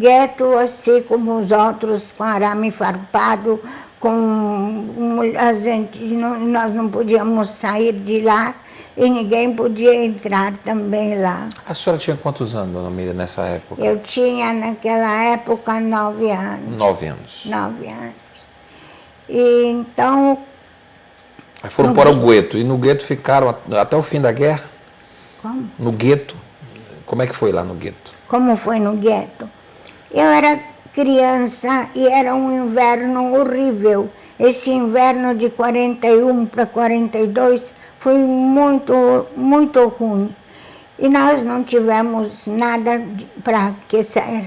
Gueto, assim como os outros, com arame farpado, a gente, nós não podíamos sair de lá e ninguém podia entrar também lá. A senhora tinha quantos anos, dona Miriam, nessa época? Eu tinha, naquela época, 9 anos. 9 anos. 9 anos. E então... Aí foram para o gueto. E no gueto ficaram até o fim da guerra? Como? No gueto. Como é que foi lá no gueto? Como foi no gueto? Eu era criança e era um inverno horrível. Esse inverno de 41 para 42 foi muito, muito ruim. E nós não tivemos nada para aquecer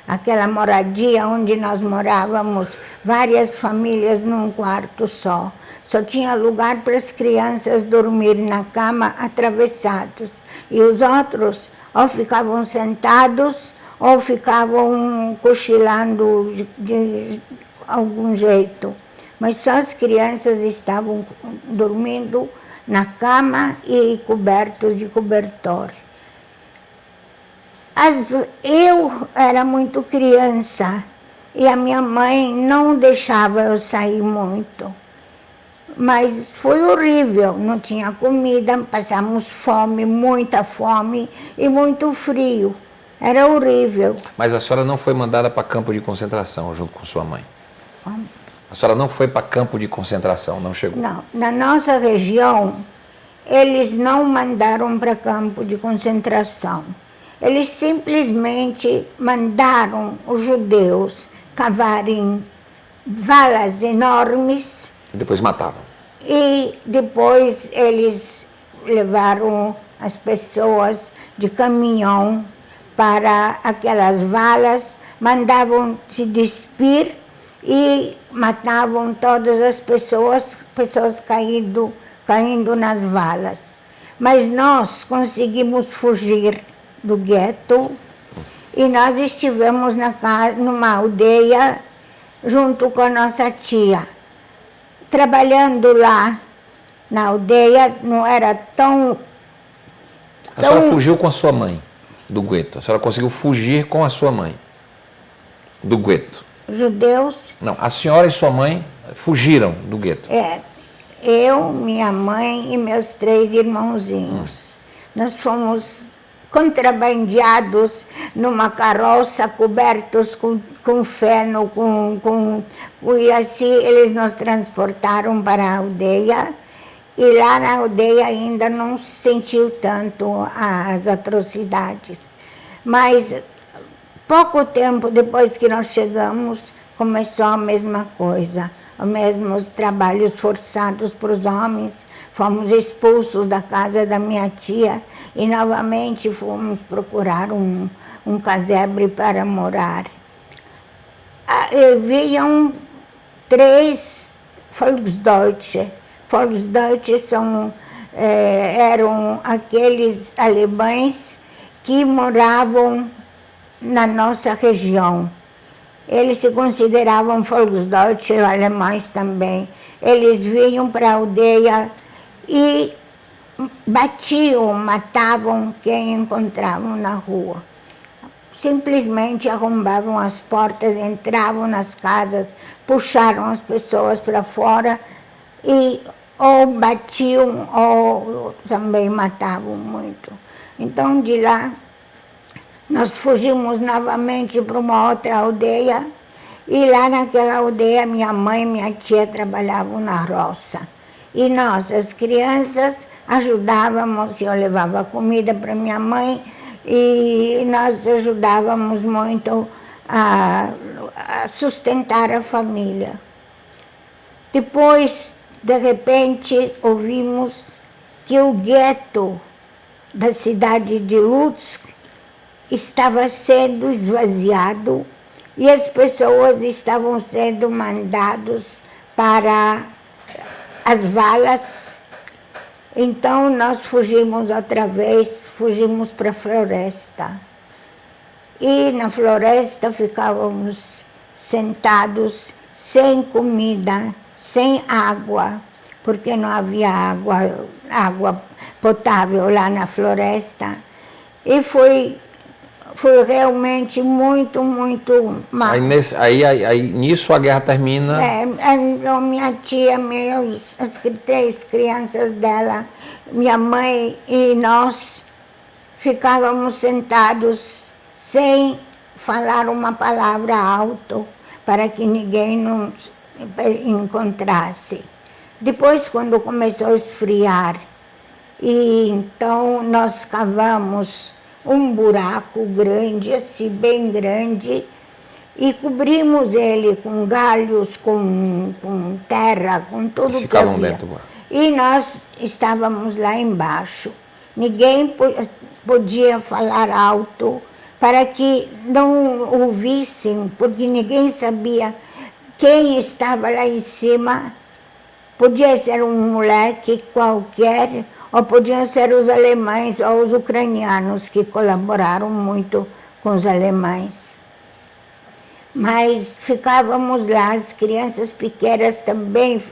aquela moradia onde nós morávamos, várias famílias num quarto só. Só tinha lugar para as crianças dormir na cama atravessados. E os outros ou ficavam sentados ou ficavam cochilando de algum jeito. Mas só as crianças estavam dormindo na cama e cobertos de cobertor. Eu era muito criança e a minha mãe não deixava eu sair muito. Mas foi horrível, não tinha comida, passamos fome, muita fome e muito frio. Era horrível. Mas a senhora não foi mandada para campo de concentração junto com sua mãe? Como? A senhora não foi para campo de concentração, não chegou? Não, na nossa região, eles não mandaram para campo de concentração. Eles simplesmente mandaram os judeus cavarem valas enormes. E depois matavam? E depois eles levaram as pessoas de caminhão para aquelas valas, mandavam se despir e matavam todas as pessoas caindo nas valas. Mas nós conseguimos fugir do gueto e nós estivemos numa aldeia junto com a nossa tia. Trabalhando lá na aldeia, não era tão... A senhora fugiu com a sua mãe do gueto? A senhora conseguiu fugir com a sua mãe do gueto? Judeus? Não, a senhora e sua mãe fugiram do gueto? Eu, minha mãe e meus 3 irmãozinhos. Nós fomos contrabandeados numa carroça, cobertos com feno, e assim eles nos transportaram para a aldeia. E lá na aldeia ainda não se sentiu tanto as atrocidades. Mas pouco tempo depois que nós chegamos, começou a mesma coisa. Os mesmos trabalhos forçados para os homens. Fomos expulsos da casa da minha tia e novamente fomos procurar um casebre para morar. Vinham 3 Volksdeutsche. Volksdeutsche eram aqueles alemães que moravam na nossa região. Eles se consideravam Volksdeutsche, alemães também. Eles vinham para a aldeia e batiam, matavam quem encontravam na rua. Simplesmente arrombavam as portas, entravam nas casas, puxaram as pessoas para fora e ou batiam ou também matavam muito. Então, de lá, nós fugimos novamente para uma outra aldeia e lá naquela aldeia minha mãe e minha tia trabalhavam na roça. E nós, as crianças, ajudávamos, eu levava comida para minha mãe e nós ajudávamos muito a sustentar a família. Depois, de repente, ouvimos que o gueto da cidade de Lutsk estava sendo esvaziado e as pessoas estavam sendo mandadas para as valas. Então nós fugimos outra vez, fugimos para a floresta. E na floresta ficávamos sentados sem comida, sem água, porque não havia água potável lá na floresta. E foi foi realmente muito, muito mal. Aí nisso a guerra termina. A minha tia, as 3 crianças dela, minha mãe e nós ficávamos sentados sem falar uma palavra alto para que ninguém nos encontrasse. Depois, quando começou a esfriar, e então nós cavamos um buraco grande, assim, bem grande, e cobrimos ele com galhos, com terra, com tudo que havia. Dentro. E nós estávamos lá embaixo. Ninguém podia falar alto para que não ouvissem, porque ninguém sabia quem estava lá em cima. Podia ser um moleque qualquer, ou podiam ser os alemães ou os ucranianos, que colaboraram muito com os alemães. Mas ficávamos lá, as crianças pequenas também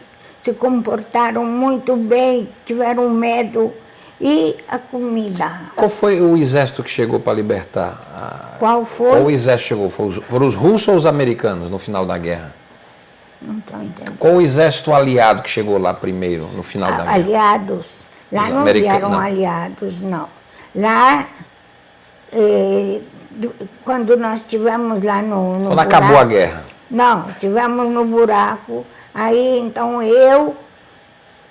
se comportaram muito bem, tiveram medo. E a comida. Qual foi o exército que chegou para libertar? Qual foi? Qual exército chegou? Foram os russos ou os americanos no final da guerra? Não estou entendendo. Qual o exército aliado que chegou lá primeiro, no final da guerra? Aliados? Lá não vieram aliados, não. Lá, quando nós estivemos lá no quando buraco, acabou a guerra? Não, estivemos no buraco. Aí, então, eu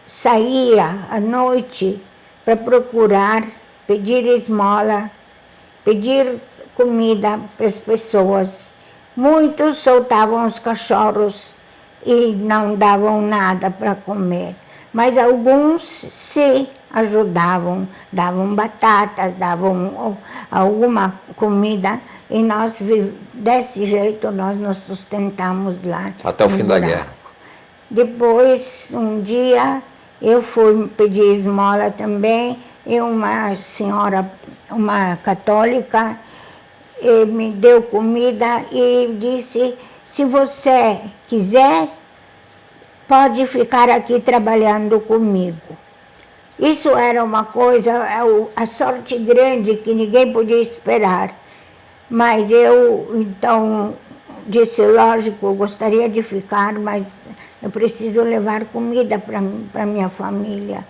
saía à noite para procurar, pedir esmola, pedir comida para as pessoas. Muitos soltavam os cachorros e não davam nada para comer. Mas alguns se ajudavam, davam batatas, davam alguma comida, e nós, desse jeito, nós nos sustentamos lá. Até o fim da guerra. Depois, um dia, eu fui pedir esmola também, e uma senhora, uma católica, me deu comida e disse: se você quiser, pode ficar aqui trabalhando comigo. Isso era uma coisa, a sorte grande que ninguém podia esperar. Mas eu, então, disse: lógico, eu gostaria de ficar, mas eu preciso levar comida para minha família.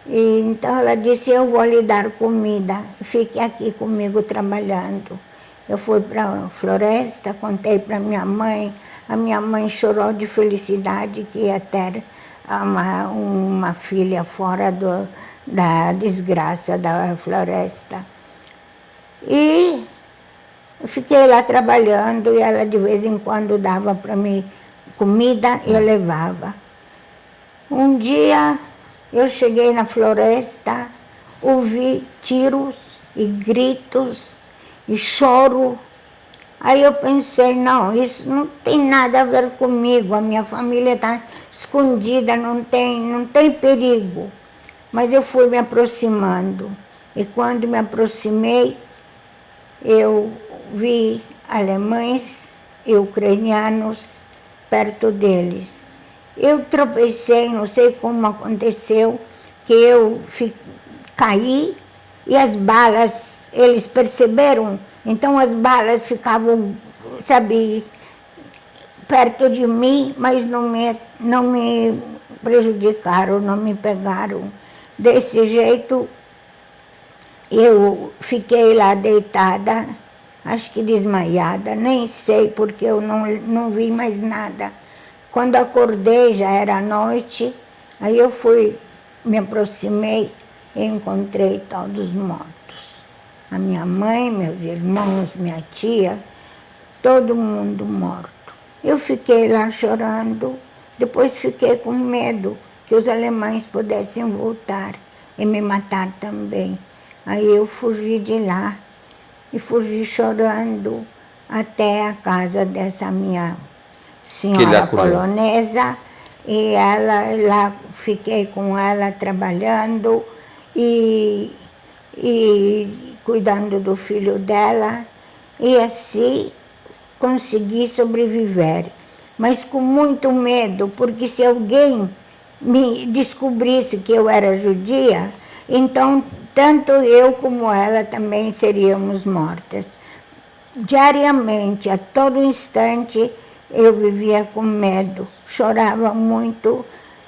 E então ela disse: eu vou lhe dar comida, fique aqui comigo trabalhando. Eu fui para a floresta, contei para minha mãe. A minha mãe chorou de felicidade que ia ter uma filha fora da desgraça da floresta. E eu fiquei lá trabalhando, e ela de vez em quando dava para mim comida, eu levava. Um dia eu cheguei na floresta, ouvi tiros e gritos e choro. Aí eu pensei: não, isso não tem nada a ver comigo, a minha família está escondida, não tem perigo. Mas eu fui me aproximando, e quando me aproximei, eu vi alemães e ucranianos perto deles. Eu tropecei, não sei como aconteceu, que eu caí, e as balas, eles perceberam, então as balas ficavam, sabe, perto de mim, mas não me prejudicaram, não me pegaram. Desse jeito, eu fiquei lá deitada, acho que desmaiada, nem sei, porque eu não vi mais nada. Quando acordei, já era noite, aí eu me aproximei e encontrei todos mortos. A minha mãe, meus irmãos, minha tia, todo mundo morto. Eu fiquei lá chorando, depois fiquei com medo que os alemães pudessem voltar e me matar também. Aí eu fugi de lá e fugi chorando até a casa dessa minha senhora polonesa, e lá fiquei com ela trabalhando e cuidando do filho dela, e assim consegui sobreviver, mas com muito medo, porque se alguém me descobrisse que eu era judia, então tanto eu como ela também seríamos mortas. diariamente, a todo instante, eu vivia com medo, chorava muito,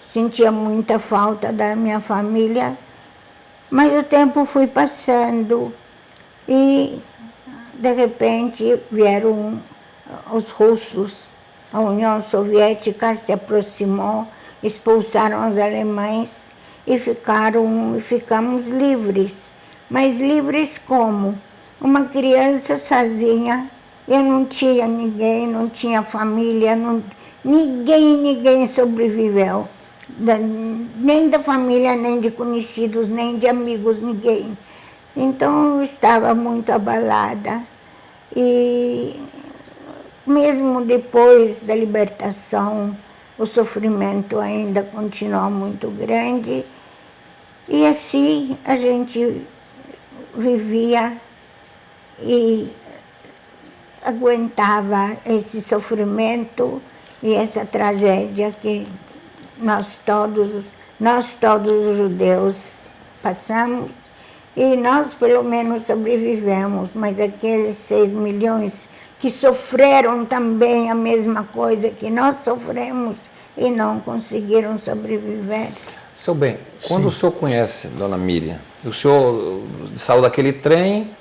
sentia muita falta da minha família, mas o tempo foi passando e, de repente, vieram os russos, a União Soviética se aproximou, expulsaram os alemães e ficamos livres. Mas livres como? Uma criança sozinha, eu não tinha ninguém, não tinha família, ninguém sobreviveu. Nem da família, nem de conhecidos, nem de amigos, ninguém. Então eu estava muito abalada. E mesmo depois da libertação, o sofrimento ainda continua muito grande. E assim a gente vivia e aguentava esse sofrimento e essa tragédia que nós todos os judeus passamos, e nós pelo menos sobrevivemos, mas aqueles 6 milhões que sofreram também a mesma coisa que nós sofremos e não conseguiram sobreviver. Seu bem, quando o senhor conhece Dona Miriam, o senhor saiu daquele trem,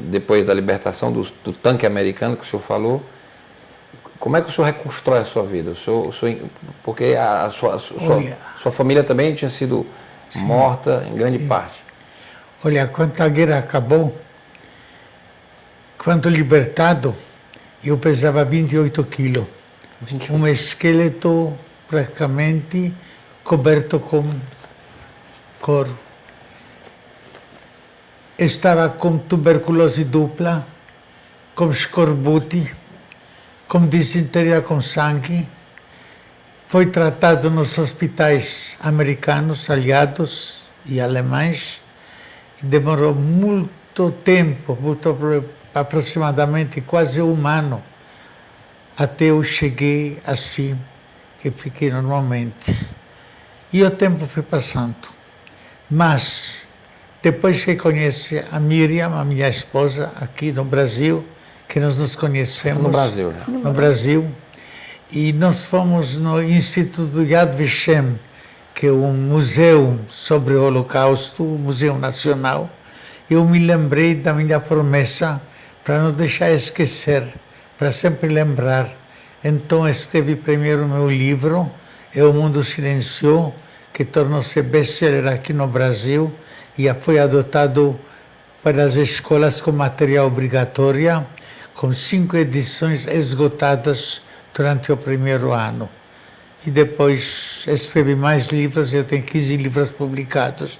depois da libertação do tanque americano que o senhor falou, como é que o senhor reconstrói a sua vida? Porque a sua família também tinha sido morta em grande parte. Olha, quando a guerra acabou, quando libertado, eu pesava 28 quilos. 28. Um esqueleto praticamente coberto com couro. Estava com tuberculose dupla, com escorbute, com disenteria com sangue. Foi tratado nos hospitais americanos, aliados e alemães. Demorou muito tempo, aproximadamente quase um ano, até eu cheguei assim, que fiquei normalmente. E o tempo foi passando. Mas, depois que conheci a Miriam, a minha esposa, aqui no Brasil, que nós nos conhecemos. No Brasil, né? No Brasil. E nós fomos no Instituto Yad Vashem, que é um museu sobre o Holocausto, um museu nacional. Eu me lembrei da minha promessa para não deixar esquecer, para sempre lembrar. Então escrevi primeiro meu livro, O Mundo Silenciou, que tornou-se best-seller aqui no Brasil e foi adotado para as escolas com material obrigatório, com 5 edições esgotadas durante o primeiro ano. E depois escrevi mais livros, eu tenho 15 livros publicados,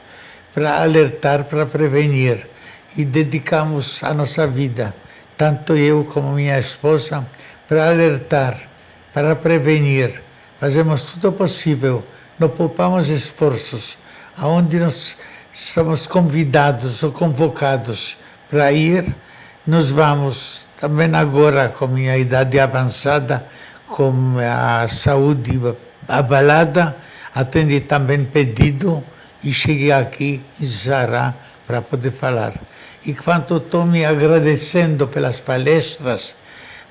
para alertar, para prevenir. E dedicamos a nossa vida, tanto eu como minha esposa, para alertar, para prevenir. Fazemos tudo o possível, não poupamos esforços. Aonde nós somos convidados ou convocados para ir, nós vamos. Também agora, com minha idade avançada, com a saúde abalada, atendi também pedido e cheguei aqui em Sará para poder falar. E quando estou me agradecendo pelas palestras,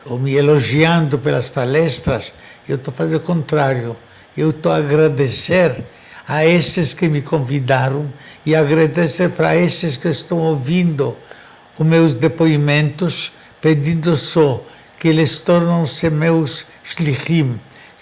ou me elogiando pelas palestras, eu estou fazendo o contrário. Eu estou a agradecer a esses que me convidaram e agradecer para esses que estão ouvindo os meus depoimentos, pedindo só que eles tornam-se meus shlichim,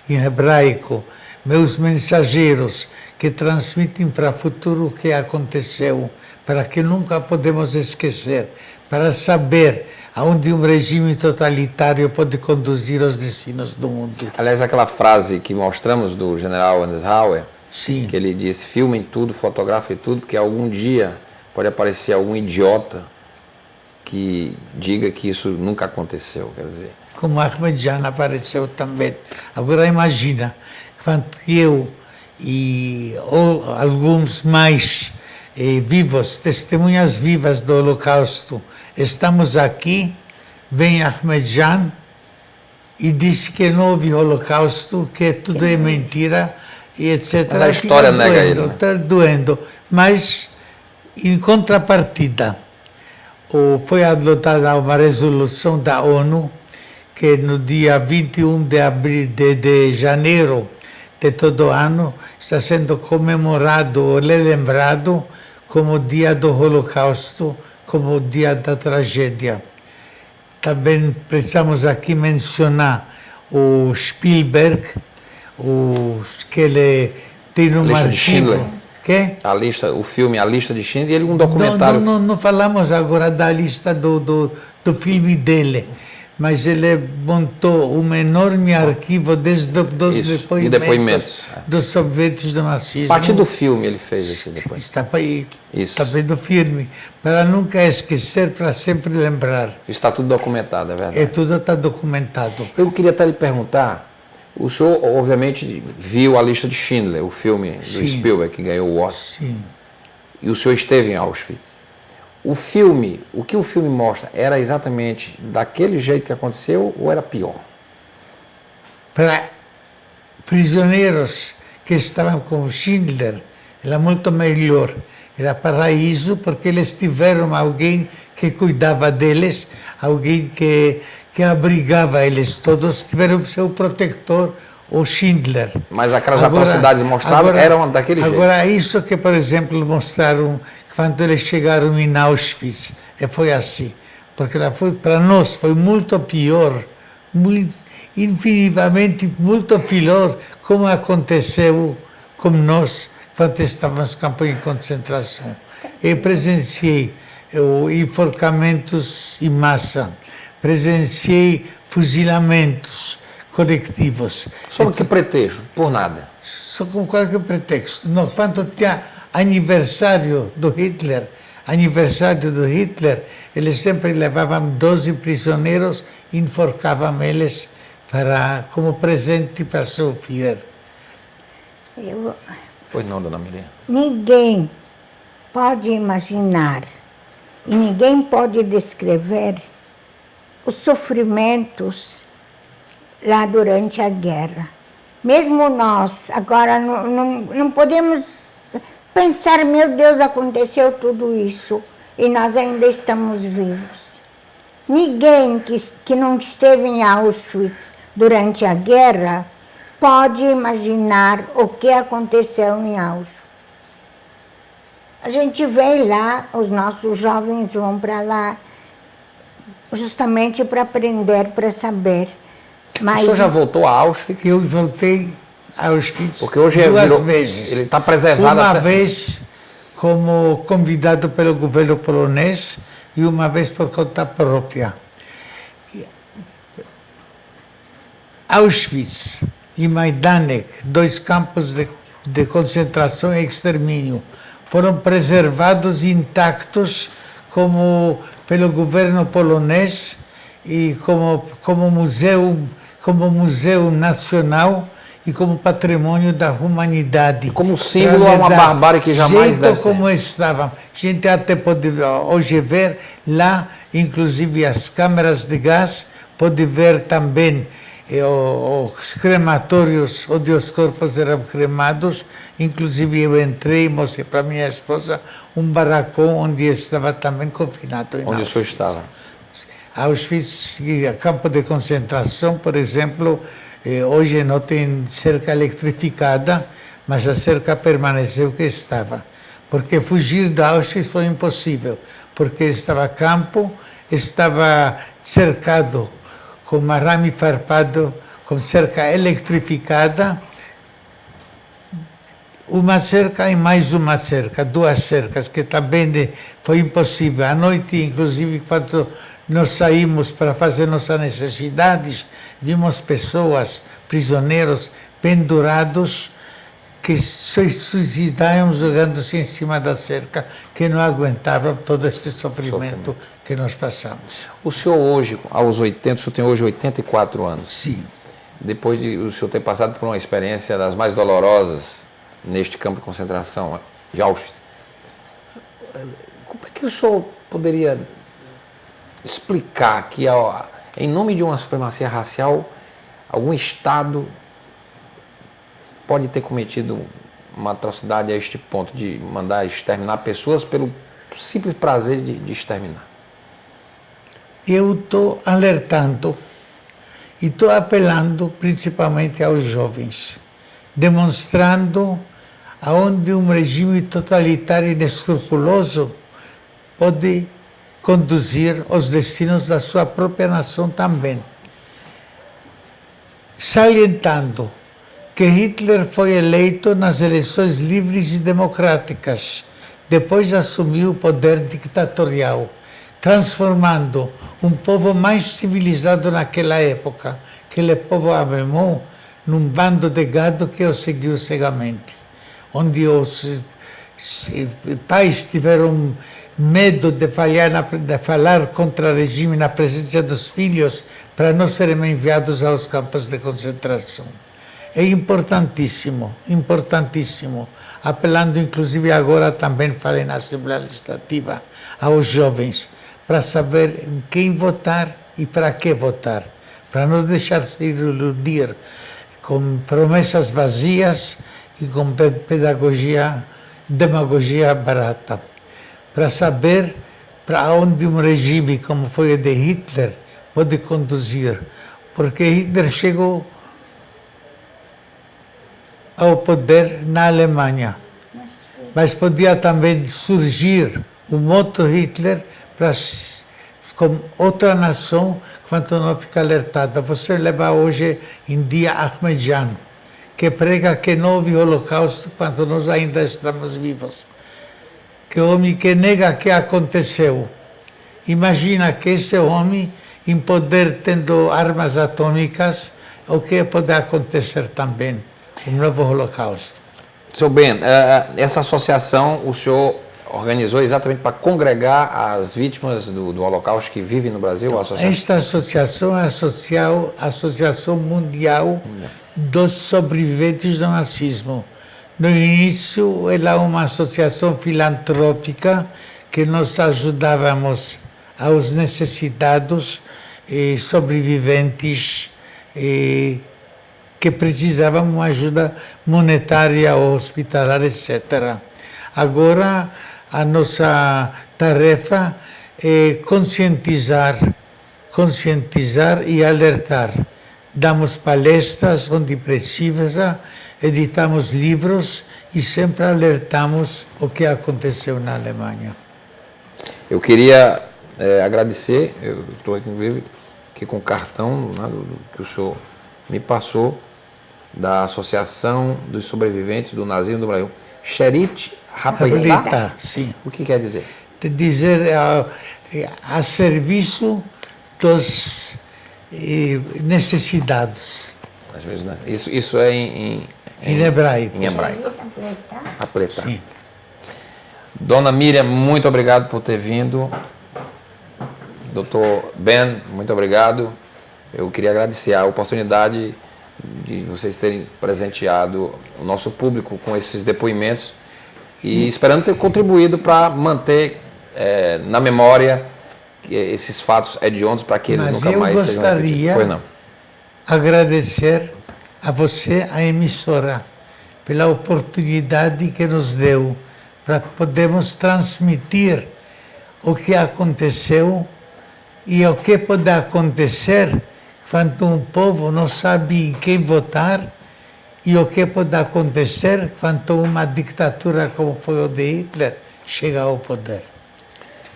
em hebraico, meus mensageiros, que transmitem para o futuro o que aconteceu, para que nunca podemos esquecer, para saber aonde um regime totalitário pode conduzir os destinos do mundo. Aliás, aquela frase que mostramos do general Eisenhower, Sim. Que ele disse, filmem tudo, fotografem tudo, porque algum dia pode aparecer algum idiota que diga que isso nunca aconteceu, quer dizer. Como Ahmadinejad apareceu também. Agora imagina, quando eu e alguns mais vivos, testemunhas vivas do Holocausto, estamos aqui, vem Ahmadinejad e diz que não houve Holocausto, que tudo é mentira, e etc. Mas a história nega ele. Está doendo. Mas, em contrapartida, foi adotada uma resolução da ONU que no dia 21 de janeiro de todo ano está sendo comemorado ou relembrado como o dia do Holocausto, como o dia da tragédia. Também precisamos aqui mencionar o Spielberg, que ele tem um Lista de Schindler. Que? O filme A Lista de Schindler, e ele um documentário. Não falamos agora da lista do filme dele, mas ele montou um enorme arquivo desde os depoimentos dos soviéticos do nazismo. A partir do filme ele fez esse depoimento. Está aí, está bem do filme, para nunca esquecer, para sempre lembrar. Está tudo documentado, é verdade? Tudo está documentado. Eu queria até lhe perguntar, o senhor obviamente viu A Lista de Schindler, o filme do Spielberg, que ganhou o Oscar. Sim. E o senhor esteve em Auschwitz. O filme, o que o filme mostra, era exatamente daquele jeito que aconteceu ou era pior? Para prisioneiros que estavam com Schindler, era muito melhor. Era paraíso porque eles tiveram alguém que cuidava deles, alguém que abrigava eles todos, tiveram seu protetor, o Schindler. Mas aquelas atrocidades mostradas eram daquele jeito. Agora, isso que, por exemplo, mostraram quando eles chegaram em Auschwitz, foi assim. Porque para nós foi muito pior, infinitamente muito pior, como aconteceu com nós quando estávamos no campo de concentração. Eu presenciei enforcamentos em massa, presenciei fuzilamentos coletivos. Sob que pretexto? Por nada. Só com qualquer pretexto. Não, quando tinha aniversário do Hitler, eles sempre levavam 12 prisioneiros, enforcavam eles como presente para seu Führer. Pois não, dona Miriam. Ninguém pode imaginar e ninguém pode descrever os sofrimentos lá durante a guerra. Mesmo nós, agora não podemos pensar, meu Deus, aconteceu tudo isso e nós ainda estamos vivos. Ninguém que não esteve em Auschwitz durante a guerra pode imaginar o que aconteceu em Auschwitz. A gente vê lá, os nossos jovens vão para lá justamente para aprender, para saber. Mas o senhor já voltou a Auschwitz? Eu voltei a Auschwitz porque hoje duas vezes. Ele está preservado. Uma vez como convidado pelo governo polonês e uma vez por conta própria. Auschwitz e Majdanek, dois campos de concentração e extermínio, foram preservados intactos pelo governo polonês e como museu nacional e como patrimônio da humanidade. Como símbolo a uma barbárie que jamais deve ser. Como estavam. A gente até pode hoje ver lá, inclusive as câmeras de gás, pode ver também os crematórios onde os corpos eram cremados. Inclusive eu entrei e mostrei para minha esposa um barracão onde estava também confinado. Onde o senhor estava? Auschwitz, campo de concentração, por exemplo, hoje não tem cerca eletrificada, mas a cerca permaneceu que estava. Porque fugir de Auschwitz foi impossível, porque estava campo, estava cercado com arame farpado, com cerca eletrificada, uma cerca e mais uma cerca, duas cercas, que também foi impossível. À noite, inclusive, quando nós saímos para fazer nossas necessidades, vimos pessoas, prisioneiros, pendurados, que se suicidavam jogando-se em cima da cerca, que não aguentavam todo este sofrimento que nós passamos. O senhor hoje, aos 80, o senhor tem hoje 84 anos. Sim. Depois de o senhor ter passado por uma experiência das mais dolorosas neste campo de concentração de Auschwitz, como é que o senhor poderia explicar que, em nome de uma supremacia racial, algum Estado pode ter cometido uma atrocidade a este ponto de mandar exterminar pessoas pelo simples prazer de exterminar? eu estou alertando e estou apelando principalmente aos jovens, demonstrando aonde um regime totalitário e inescrupuloso pode conduzir os destinos da sua própria nação também. Salientando que Hitler foi eleito nas eleições livres e democráticas, depois assumiu o poder ditatorial, transformando um povo mais civilizado naquela época, aquele povo alemão, num bando de gado que o seguiu cegamente, onde os pais tiveram medo de falar contra o regime na presença dos filhos para não serem enviados aos campos de concentração. É importantíssimo, importantíssimo, apelando inclusive agora também, falei na Assembleia Legislativa, aos jovens, para saber em quem votar e para que votar, para não deixar-se iludir com promessas vazias e com demagogia barata, para saber para onde um regime como foi o de Hitler pode conduzir, porque Hitler chegou ao poder na Alemanha, mas podia também surgir um outro Hitler com outra nação, quanto não fica alertada. Você leva hoje em dia Ahmadinejad, que prega que não houve holocausto quando nós ainda estamos vivos, que o homem que nega que aconteceu. Imagina que esse homem, em poder tendo armas atômicas, o que pode acontecer também, um novo holocausto. Seu Ben, essa associação o senhor organizou exatamente para congregar as vítimas do Holocausto que vivem no Brasil? Esta associação é a Associação Mundial dos Sobreviventes do Nazismo. No início, ela é uma associação filantrópica que nós ajudávamos aos necessitados e sobreviventes que precisavam de ajuda monetária ou hospitalar, etc. Agora, a nossa tarefa é conscientizar e alertar. Damos palestras onde precisa, editamos livros e sempre alertamos o que aconteceu na Alemanha. Eu queria agradecer, eu estou aqui com o cartão que o senhor me passou, da Associação dos Sobreviventes do Nazismo do Brasil. Sherit Habilitar? Sim. O que quer dizer? De dizer a serviço dos necessitados. Isso é em hebraico. Em hebraico. Habilitar. Sim. Dona Miriam, muito obrigado por ter vindo. Doutor Ben, muito obrigado. Eu queria agradecer a oportunidade de vocês terem presenteado o nosso público com esses depoimentos e esperando ter contribuído para manter na memória esses fatos hediondos para que eles nunca mais sejam repetidos. Pois não. Agradecer a você, a emissora, pela oportunidade que nos deu para podermos transmitir o que aconteceu e o que pode acontecer quando um povo não sabe em quem votar e o que pode acontecer quando uma ditadura como foi o de Hitler chega ao poder.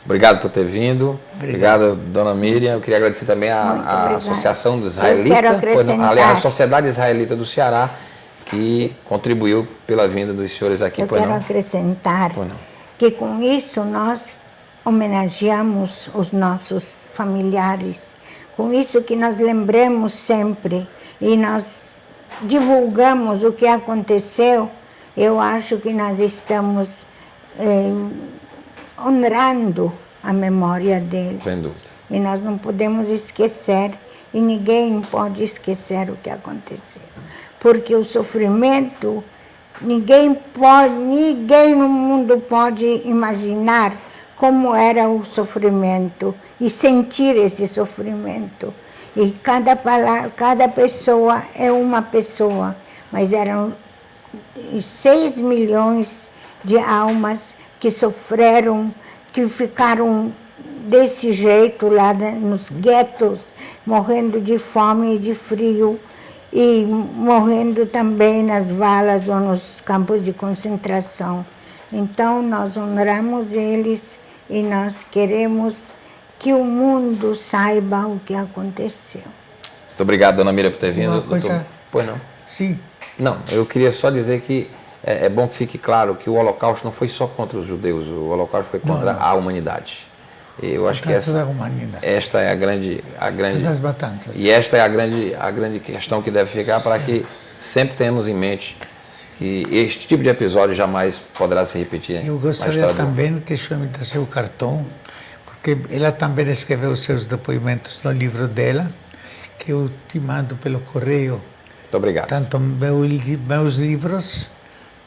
Obrigado por ter vindo. Obrigado, Dona Miriam. Eu queria agradecer também a Associação dos Israelitas, aliás, a Sociedade Israelita do Ceará, que contribuiu pela vinda dos senhores aqui. Eu quero acrescentar que com isso nós homenageamos os nossos familiares, com isso que nós lembramos sempre e nós divulgamos o que aconteceu. Eu acho que nós estamos honrando a memória deles. Sem dúvida. E nós não podemos esquecer, e ninguém pode esquecer o que aconteceu. Porque o sofrimento, ninguém no mundo pode imaginar como era o sofrimento e sentir esse sofrimento. E cada pessoa é uma pessoa, mas eram 6 milhões de almas que sofreram, que ficaram desse jeito lá nos guetos, morrendo de fome e de frio, e morrendo também nas valas ou nos campos de concentração. Então nós honramos eles e nós queremos que o mundo saiba o que aconteceu. Muito obrigado, dona Miriam, por ter vindo. Uma coisa... Pois não? Sim. Não, eu queria só dizer que é bom que fique claro que o Holocausto não foi só contra os judeus, o Holocausto foi contra a humanidade. E eu acho que esta é a grande e esta é a grande questão que deve ficar para que sempre tenhamos em mente que este tipo de episódio jamais poderá se repetir. Eu gostaria também que o senhor me desse o cartão, porque ela também escreveu seus depoimentos no livro dela, que eu te mando pelo correio. Muito obrigado. Tanto meus livros,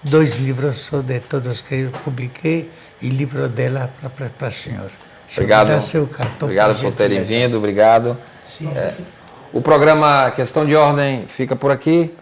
2 livros só de todos que eu publiquei, e livro dela para o senhor. Obrigado, obrigado por terem vindo, obrigado. O programa Questão de Ordem fica por aqui.